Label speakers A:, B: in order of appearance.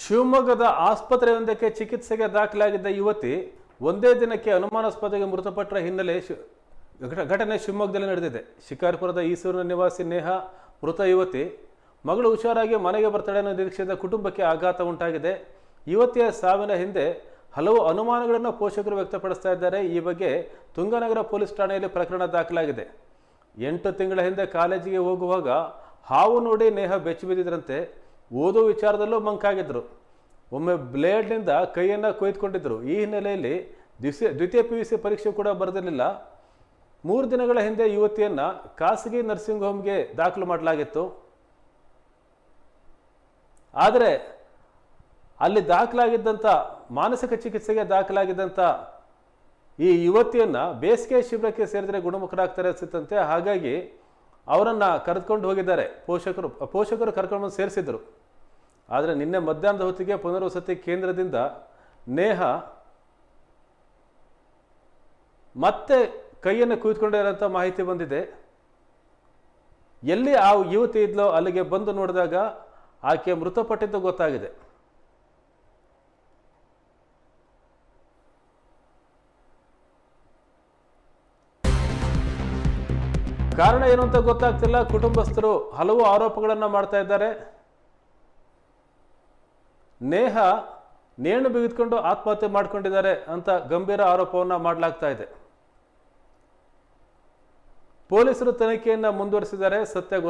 A: ಶಿವಮೊಗ್ಗದ ಆಸ್ಪತ್ರೆಯೊಂದಕ್ಕೆ ಚಿಕಿತ್ಸೆಗೆ ದಾಖಲಾಗಿದ್ದ ಯುವತಿ ಒಂದೇ ದಿನಕ್ಕೆ ಅನುಮಾನಾಸ್ಪದವಾಗಿ ಮೃತಪಟ್ಟ ಹಿನ್ನೆಲೆ ಘಟನೆ ಶಿವಮೊಗ್ಗದಲ್ಲಿ ನಡೆದಿದೆ. ಶಿಕಾರಿಪುರದ ಈಸೂರಿನ ನಿವಾಸಿ ನೇಹಾ ಮೃತ ಯುವತಿ. ಮಗಳು ಹುಷಾರಾಗಿ ಮನೆಗೆ ಬರ್ತಾಳೆ ಅನ್ನೋ ನಿರೀಕ್ಷೆಯಿಂದ ಕುಟುಂಬಕ್ಕೆ ಆಘಾತ ಉಂಟಾಗಿದೆ. ಯುವತಿಯ ಸಾವಿನ ಹಿಂದೆ ಹಲವು ಅನುಮಾನಗಳನ್ನು ಪೋಷಕರು ವ್ಯಕ್ತಪಡಿಸ್ತಾ ಇದ್ದಾರೆ. ಈ ಬಗ್ಗೆ ತುಂಗನಗರ ಪೊಲೀಸ್ ಠಾಣೆಯಲ್ಲಿ ಪ್ರಕರಣ ದಾಖಲಾಗಿದೆ. 8 ತಿಂಗಳ ಹಿಂದೆ ಕಾಲೇಜಿಗೆ ಹೋಗುವಾಗ ಹಾವು ನೋಡಿ ನೇಹಾ ಬೆಚ್ಚಿ ಬಿದ್ದಿದ್ರಂತೆ. ಓದೋ ವಿಚಾರದಲ್ಲೂ ಮಂಕಾಗಿದ್ರು. ಒಮ್ಮೆ ಬ್ಲೇಡ್ನಿಂದ ಕೈಯನ್ನು ಕೊಯ್ದುಕೊಂಡಿದ್ರು. ಈ ಹಿನ್ನೆಲೆಯಲ್ಲಿ ದ್ವಿತೀಯ PUC ಪರೀಕ್ಷೆ ಕೂಡ ಬರೆದಿರಲಿಲ್ಲ. 3 ದಿನಗಳ ಹಿಂದೆ ಯುವತಿಯನ್ನು ಖಾಸಗಿ ನರ್ಸಿಂಗ್ ಹೋಮ್ಗೆ ದಾಖಲು ಮಾಡಲಾಗಿತ್ತು. ಆದರೆ ಅಲ್ಲಿ ದಾಖಲಾಗಿದ್ದಂಥ ಮಾನಸಿಕ ಚಿಕಿತ್ಸೆಗೆ ದಾಖಲಾಗಿದ್ದಂಥ ಈ ಯುವತಿಯನ್ನು ಬೇಸಿಗೆ ಶಿಬಿರಕ್ಕೆ ಸೇರಿದರೆ ಗುಣಮುಖರಾಗ್ತಾರೆ ಅನಿಸುತ್ತಂತೆ. ಹಾಗಾಗಿ ಅವರನ್ನು ಕರೆದುಕೊಂಡು ಹೋಗಿದ್ದಾರೆ. ಪೋಷಕರು ಕರ್ಕೊಂಡು ಸೇರಿಸಿದ್ರು. ಆದರೆ ನಿನ್ನೆ ಮಧ್ಯಾಹ್ನದ ಹೊತ್ತಿಗೆ ಪುನರ್ವಸತಿ ಕೇಂದ್ರದಿಂದ ನೇಹಾ ಮತ್ತೆ ಕೈಯನ್ನು ಕುಯ್ದುಕೊಂಡಿರೋಂಥ ಮಾಹಿತಿ ಬಂದಿದೆ. ಎಲ್ಲಿ ಆ ಯುವತಿ ಇದ್ಲೋ ಅಲ್ಲಿಗೆ ಬಂದು ನೋಡಿದಾಗ ಆಕೆ ಮೃತಪಟ್ಟಿದ್ದು ಗೊತ್ತಾಗಿದೆ. ಕಾರಣ ಏನು ಅಂತ ಗೊತ್ತಾಗ್ತಿಲ್ಲ. ಕುಟುಂಬಸ್ಥರು ಹಲವು ಆರೋಪಗಳನ್ನು ಮಾಡ್ತಾ ಇದ್ದಾರೆ. ನೇಹಾ ನೇಣು ಬಿಗಿದುಕೊಂಡು ಆತ್ಮಹತ್ಯೆ ಮಾಡಿಕೊಂಡಿದ್ದಾರೆ ಅಂತ ಗಂಭೀರ ಆರೋಪವನ್ನು ಮಾಡಲಾಗ್ತಾ ಇದೆ. ಪೊಲೀಸರು ತನಿಖೆಯನ್ನು ಮುಂದುವರಿಸಿದ್ದಾರೆ. ಸತ್ಯ